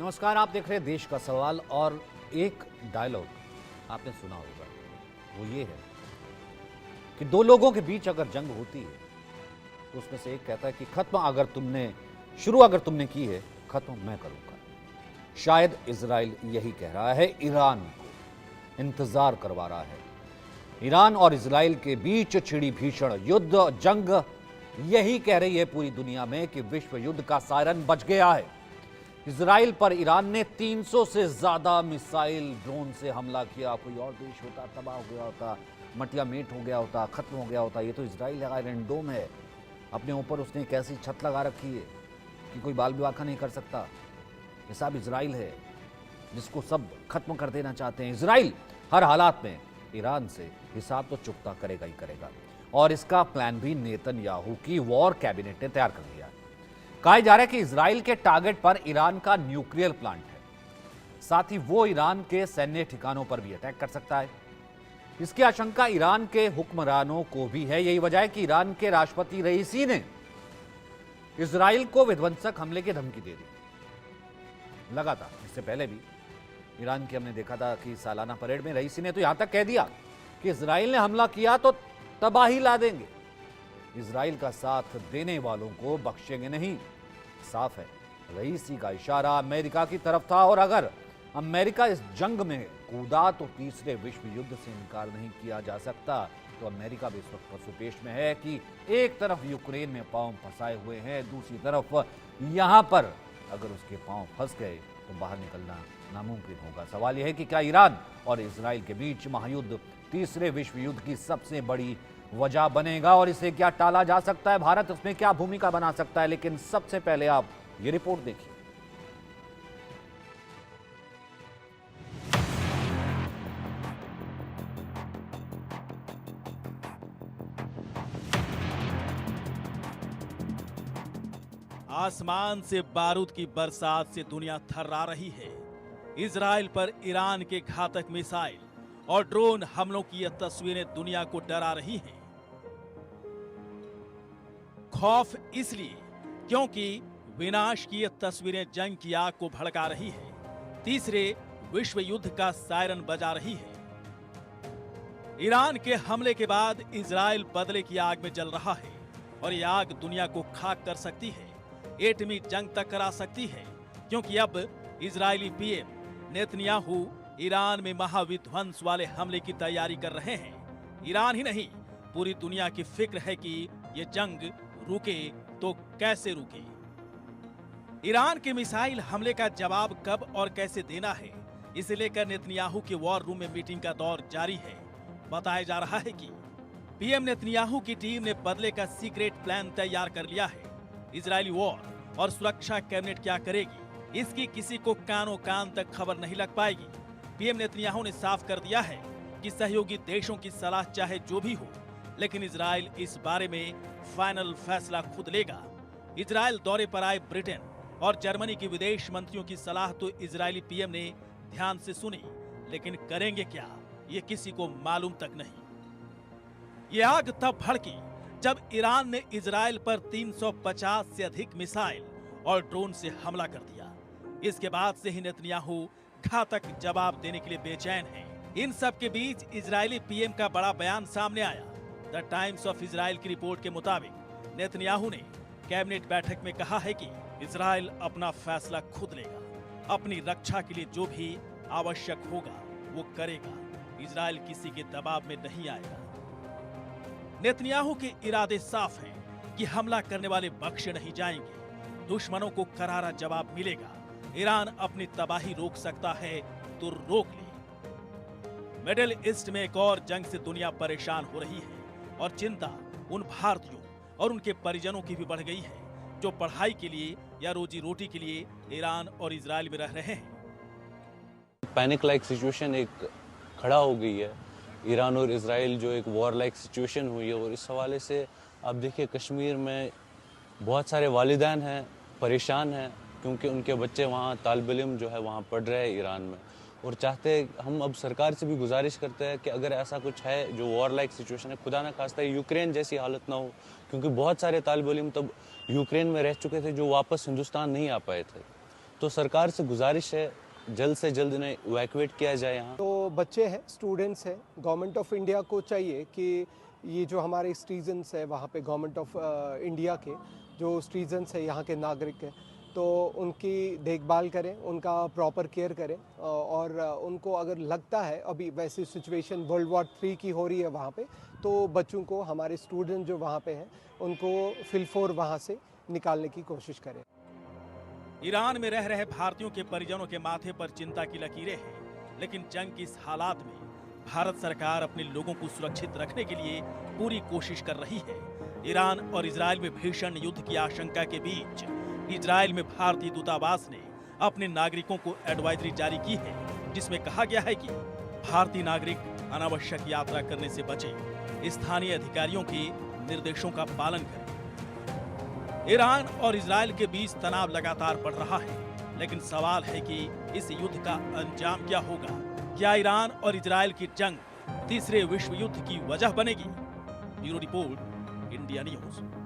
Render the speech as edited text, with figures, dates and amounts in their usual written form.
नमस्कार, आप देख रहे हैं देश का सवाल। और एक डायलॉग आपने सुना होगा, वो ये है कि दो लोगों के बीच अगर जंग होती है तो उसमें से एक कहता है कि शुरू अगर तुमने की है, खत्म मैं करूंगा। शायद इजराइल यही कह रहा है, ईरान को इंतजार करवा रहा है। ईरान और इजराइल के बीच छिड़ी भीषण युद्ध जंग यही कह रही है पूरी दुनिया में कि विश्व युद्ध का सायरन बज गया है। इजराइल पर ईरान ने 300 से ज्यादा मिसाइल ड्रोन से हमला किया। कोई और देश होता तबाह हो गया होता, मटिया मेट हो गया होता, खत्म हो गया होता। ये तो इजराइल है, आयरन डोम है। अपने ऊपर उसने एक ऐसी छत लगा रखी है कि कोई बाल विवाह नहीं कर सकता। ये सब इजराइल है जिसको सब खत्म कर देना चाहते हैं। इजराइल हर हालात में ईरान से हिसाब तो चुकता करेगा ही करेगा। और इसका प्लान भी नेतन्याहू की वॉर कैबिनेट ने तैयार कर लिया है। कहा जा रहा है कि इजराइल के टारगेट पर ईरान का न्यूक्लियर प्लांट है, साथ ही वो ईरान के सैन्य ठिकानों पर भी अटैक कर सकता है। इसकी आशंका ईरान के हुक्मरानों को भी है। यही वजह है कि ईरान के राष्ट्रपति रईसी ने इजराइल को विध्वंसक हमले की धमकी दे दी। लगातार इससे पहले भी ईरान की हमने देखा था कि सालाना परेड में रईसी ने तो यहां तक कह दिया कि इजराइल ने हमला किया तो तबाही ला देंगे। इजराइल का साथ देने वालों को बख्शेंगे नहीं। साफ है, रईसी का इशारा अमेरिका की तरफ था। और अगर अमेरिका इस जंग में कूदा तो तीसरे विश्व युद्ध से इनकार नहीं किया जा सकता। तो अमेरिका भी इस वक्त पसुपेश में है कि एक तरफ यूक्रेन में पांव फंसाए हुए हैं, दूसरी तरफ यहां पर अगर उसके पांव फंस गए तो बाहर निकलना नामुमकिन होगा। सवाल यह है कि क्या ईरान और इजराइल के बीच महायुद्ध तीसरे विश्व युद्ध की सबसे बड़ी वजह बनेगा और इसे क्या टाला जा सकता है? भारत उसमें क्या भूमिका बना सकता है? लेकिन सबसे पहले आप ये रिपोर्ट देखिए। आसमान से बारूद की बरसात से दुनिया थर्रा रही है। इजराइल पर ईरान के घातक मिसाइल और ड्रोन हमलों की यह तस्वीरें दुनिया को डरा रही हैं। खौफ इसलिए क्योंकि विनाश की यह तस्वीरें जंग की आग को भड़का रही है, तीसरे विश्व युद्ध का सायरन बजा रही है। ईरान के हमले के बाद इजराइल बदले की आग में जल रहा है और यह आग दुनिया को खाक कर सकती है, एटमी जंग तक करा सकती है। क्योंकि अब इजरायली पीएम नेतन्याहू ईरान में महाविध्वंस वाले हमले की तैयारी कर रहे हैं। ईरान ही नहीं, पूरी दुनिया की फिक्र है कि ये जंग रुके तो कैसे रुके। ईरान के मिसाइल हमले का जवाब कब और कैसे देना है, इसे लेकर नेतन्याहू के वॉर रूम में मीटिंग का दौर जारी है। बताया जा रहा है कि पीएम नेतन्याहू की टीम ने बदले का सीक्रेट प्लान तैयार कर लिया है। इजरायली वॉर और सुरक्षा कैबिनेट क्या करेगी, इसकी किसी को कानों कान तक खबर नहीं लग पाएगी। पीएम नेतन्याहू ने साफ कर दिया है कि सहयोगी देशों की सलाह चाहे जो भी हो, लेकिन इजराइल इस बारे में फाइनल फैसला खुद लेगा। इजराइल दौरे पर आए ब्रिटेन और जर्मनी के विदेश मंत्रियों की सलाह तो इजरायली पीएम ने ध्यान से सुनी, लेकिन करेंगे क्या ये किसी को मालूम तक नहीं। ये आग तब भड़की जब ईरान ने इजराइल पर 350 से अधिक मिसाइल और ड्रोन से हमला कर दिया। इसके बाद से ही नेतन्याहू घातक जवाब देने के लिए बेचैन हैं। इन सब के बीच इजरायली पीएम का बड़ा बयान सामने आया। द टाइम्स ऑफ इजराइल की रिपोर्ट के मुताबिक नेतन्याहू ने कैबिनेट बैठक में कहा है कि इजराइल अपना फैसला खुद लेगा, अपनी रक्षा के लिए जो भी आवश्यक होगा वो करेगा। इजराइल किसी के दबाव में नहीं आएगा। नेतन्याहू के इरादे साफ हैं कि हमला करने वाले बख्शे नहीं जाएंगे, दुश्मनों को करारा जवाब मिलेगा। ईरान अपनी तबाही रोक सकता है तो रोक ले। मिडिल ईस्ट में एक और जंग से दुनिया परेशान हो रही है और चिंता उन भारतीयों और उनके परिजनों की भी बढ़ गई है जो पढ़ाई के लिए या रोजी रोटी के लिए ईरान और इजराइल में रह रहे हैं। पैनिक लाइक सिचुएशन एक खड़ा हो गई है। ईरान और इजराइल जो एक वॉर लाइक सिचुएशन हुई है, और इस हवाले से आप देखिए कश्मीर में बहुत सारे वालिदैन हैं, परेशान हैं, क्योंकि उनके बच्चे वहाँ तालिब इल्म जो है वहाँ पढ़ रहे हैं ईरान में। और चाहते हम अब सरकार से भी गुजारिश करते हैं कि अगर ऐसा कुछ है जो वॉर लाइक सिचुएशन है, खुदा ना खास्ता यूक्रेन जैसी हालत ना हो, क्योंकि बहुत सारे तालिब इल्म तब यूक्रेन में रह चुके थे जो वापस हिंदुस्तान नहीं आ पाए थे। तो सरकार से गुजारिश है जल्द से जल्द इन्हें इवैक्यूएट किया जाए यहाँ। तो बच्चे हैं, स्टूडेंट्स हैं, गवर्नमेंट ऑफ इंडिया को चाहिए कि ये जो हमारे सिटीजन्स है वहाँ पे गवर्नमेंट ऑफ इंडिया के जो सिटीजन्स है, यहाँ के नागरिक हैं, तो उनकी देखभाल करें, उनका प्रॉपर केयर करें और उनको अगर लगता है अभी वैसी सिचुएशन वर्ल्ड वॉर 3 की हो रही है वहाँ पे, तो बच्चों को, हमारे स्टूडेंट जो वहाँ पे हैं, उनको फिलफोर वहाँ से निकालने की कोशिश करें। ईरान में रह रहे भारतीयों के परिजनों के माथे पर चिंता की लकीरें हैं, लेकिन जंग की इस हालात में भारत सरकार अपने लोगों को सुरक्षित रखने के लिए पूरी कोशिश कर रही है। ईरान और इजराइल में भीषण युद्ध की आशंका के बीच इजराइल में भारतीय दूतावास ने अपने नागरिकों को एडवाइजरी जारी की है, जिसमें कहा गया है कि भारतीय नागरिक अनावश्यक यात्रा करने से बचें, स्थानीय अधिकारियों के निर्देशों का पालन करें। ईरान और इजराइल के बीच तनाव लगातार बढ़ रहा है, लेकिन सवाल है कि इस युद्ध का अंजाम क्या होगा? क्या ईरान और इजराइल की जंग तीसरे विश्व युद्ध की वजह बनेगी? Bureau report, India news.